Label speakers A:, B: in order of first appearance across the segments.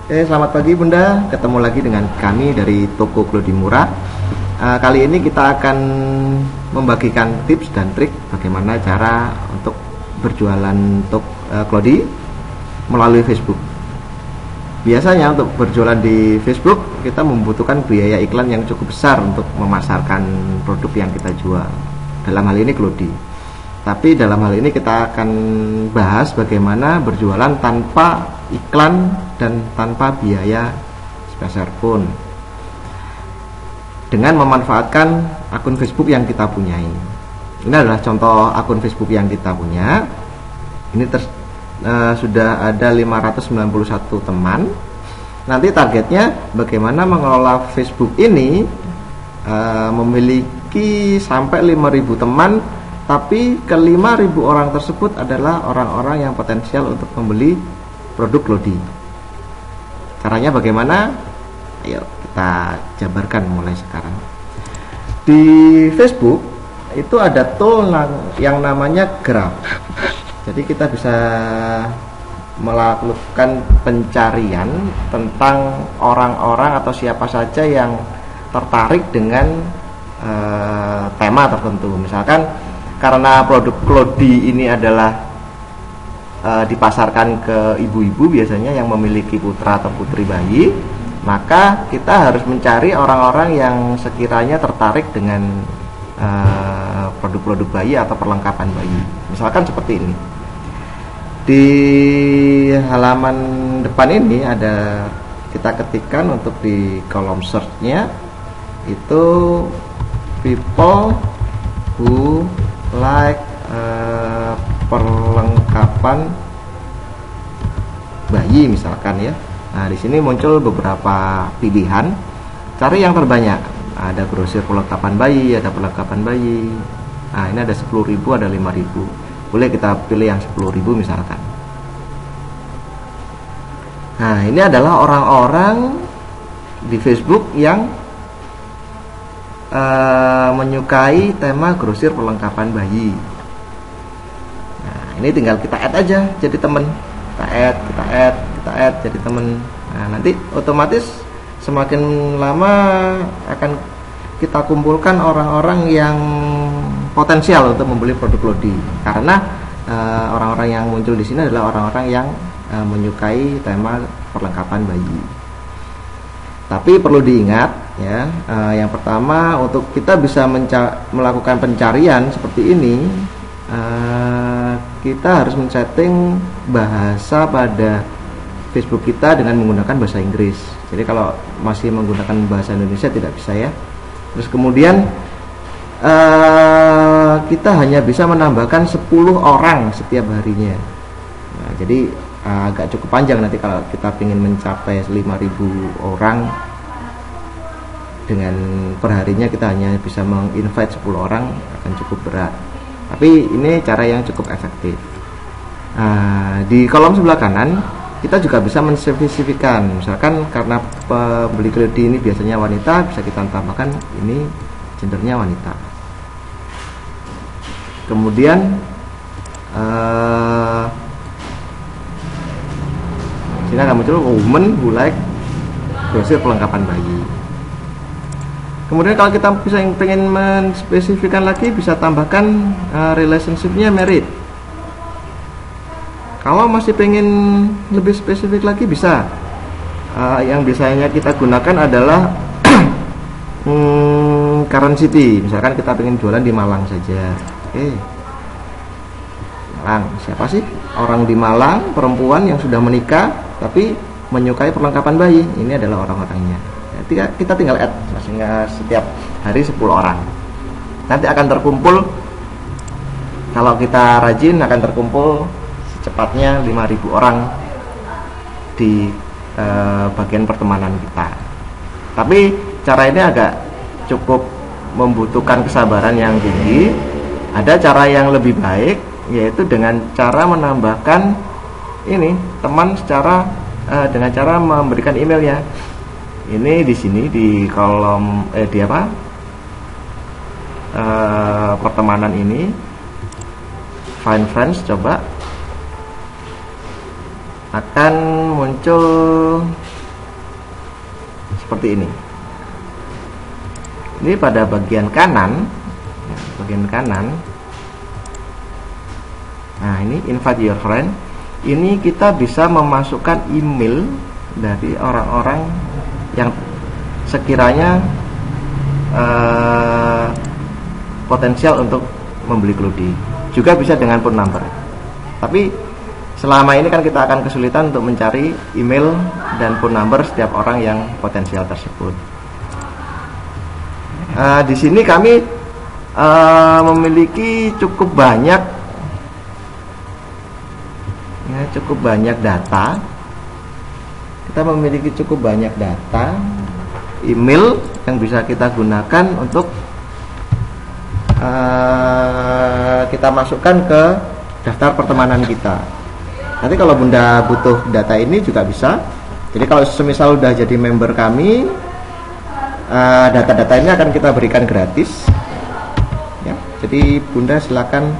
A: Selamat pagi Bunda, ketemu lagi dengan kami dari toko Clody Murah. Kali ini kita akan membagikan tips dan trik bagaimana cara untuk berjualan untuk Clody melalui Facebook. Biasanya untuk berjualan di Facebook kita membutuhkan biaya iklan yang cukup besar untuk memasarkan produk yang kita jual. Dalam hal ini Clody. Tapi dalam hal ini kita akan bahas bagaimana berjualan tanpa iklan dan tanpa biaya sepeser pun, dengan memanfaatkan akun Facebook yang kita punyai. Ini adalah contoh akun Facebook yang kita punya. Ini sudah ada 591 teman. Nanti targetnya bagaimana mengelola Facebook ini memiliki sampai 5.000 teman, tapi ke 5.000 orang tersebut adalah orang-orang yang potensial untuk membeli produk Clody. Caranya bagaimana? Ayo kita jabarkan mulai sekarang. Di Facebook itu ada tool yang namanya Graph. Jadi kita bisa melakukan pencarian tentang orang-orang atau siapa saja yang tertarik dengan tema tertentu. Misalkan karena produk Clody ini adalah dipasarkan ke ibu-ibu biasanya yang memiliki putra atau putri bayi, maka kita harus mencari orang-orang yang sekiranya tertarik dengan produk-produk bayi atau perlengkapan bayi. Misalkan seperti ini. Di halaman depan ini ada, kita ketikkan untuk di kolom search-nya itu people who like perlengkapan bayi misalkan ya. Nah, di sini muncul beberapa pilihan. Cari yang terbanyak. Ada grosir perlengkapan bayi, ada perlengkapan bayi. Nah, ini ada 10.000, ada 5.000. Boleh kita pilih yang 10.000 misalkan. Nah, ini adalah orang-orang di Facebook yang menyukai tema grosir perlengkapan bayi. Nah, ini tinggal kita add aja jadi temen. Kita add jadi temen. Nah, nanti otomatis semakin lama akan kita kumpulkan orang-orang yang potensial untuk membeli produk Clody. Karena orang-orang yang muncul di sini adalah orang-orang yang menyukai tema perlengkapan bayi. Tapi perlu diingat ya, yang pertama untuk kita bisa melakukan pencarian seperti ini, kita harus men-setting bahasa pada Facebook kita dengan menggunakan bahasa Inggris. Jadi kalau masih menggunakan bahasa Indonesia tidak bisa ya. Terus kemudian kita hanya bisa menambahkan 10 orang setiap harinya. Nah, jadi agak cukup panjang nanti kalau kita ingin mencapai 5.000 orang. Dengan perharinya kita hanya bisa menginvite 10 orang, akan cukup berat. Tapi ini cara yang cukup efektif. Nah, di kolom sebelah kanan kita juga bisa menspesifikkan. Misalkan karena pembeli Clody ini biasanya wanita, bisa kita tambahkan ini gendernya wanita. Kemudian sini akan muncul women who like grosir perlengkapan bayi. Kemudian kalau kita bisa pengen menspesifikkan lagi, bisa tambahkan relationship-nya married. Kalau masih pengen lebih spesifik lagi bisa. Yang biasanya kita gunakan adalah current city. Misalkan kita pengen jualan di Malang saja. Malang, siapa sih orang di Malang, perempuan yang sudah menikah tapi menyukai perlengkapan bayi? Ini adalah orang-orangnya. Kita tinggal add setiap hari 10 orang. Nanti akan terkumpul, kalau kita rajin akan terkumpul secepatnya 5.000 orang di bagian pertemanan kita. Tapi cara ini agak cukup membutuhkan kesabaran yang tinggi. Ada cara yang lebih baik, yaitu dengan cara menambahkan ini teman secara dengan cara memberikan emailnya. Ini di sini di kolom pertemanan ini, find friends, coba akan muncul seperti ini. Ini pada bagian kanan, nah ini invite your friend. Ini kita bisa memasukkan email dari orang-orang yang sekiranya potensial untuk membeli Cloudy. Juga bisa dengan phone number. Tapi selama ini kan kita akan kesulitan untuk mencari email dan phone number setiap orang yang potensial tersebut. Di sini kami memiliki cukup banyak data. Kita memiliki cukup banyak data email yang bisa kita gunakan untuk kita masukkan ke daftar pertemanan kita. Nanti kalau Bunda butuh data ini juga bisa. Jadi kalau semisal udah jadi member kami, data-data ini akan kita berikan gratis ya. Jadi Bunda silakan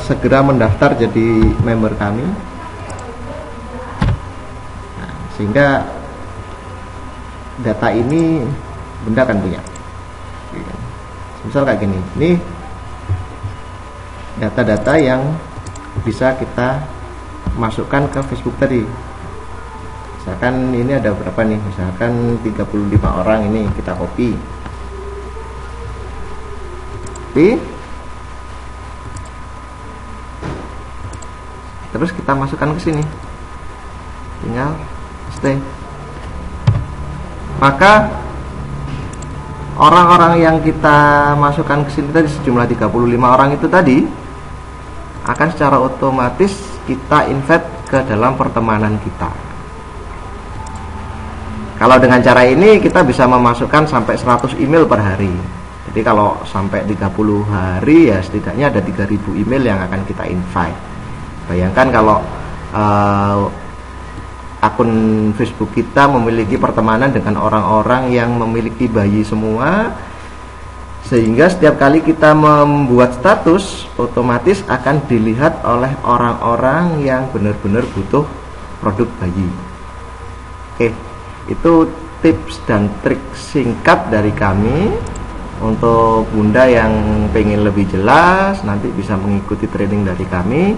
A: segera mendaftar jadi member kami, sehingga data ini Bunda akan punya. Misal kayak gini, ini data-data yang bisa kita masukkan ke Facebook tadi. Misalkan ini ada berapa nih, misalkan 35 orang, ini kita copy. Terus kita masukkan ke sini, tinggal paste. Maka orang-orang yang kita masukkan ke sini tadi sejumlah 35 orang itu tadi akan secara otomatis kita invite ke dalam pertemanan kita. Kalau dengan cara ini kita bisa memasukkan sampai 100 email per hari. Jadi kalau sampai 30 hari ya setidaknya ada 3000 email yang akan kita invite. Bayangkan kalau akun Facebook kita memiliki pertemanan dengan orang-orang yang memiliki bayi semua, sehingga setiap kali kita membuat status otomatis akan dilihat oleh orang-orang yang benar-benar butuh produk bayi. Oke, itu tips dan trik singkat dari kami. Untuk Bunda yang pengen lebih jelas, nanti bisa mengikuti training dari kami.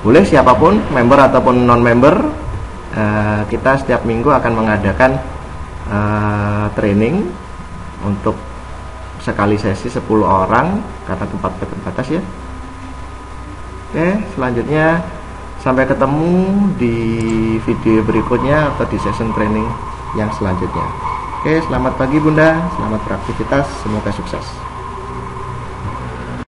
A: Boleh siapapun, member ataupun non-member. Kita setiap minggu akan mengadakan training untuk sekali sesi 10 orang karena tempat terbatas ya. Oke, selanjutnya sampai ketemu di video berikutnya atau di session training yang selanjutnya. Oke, selamat pagi Bunda, selamat beraktivitas, semoga sukses.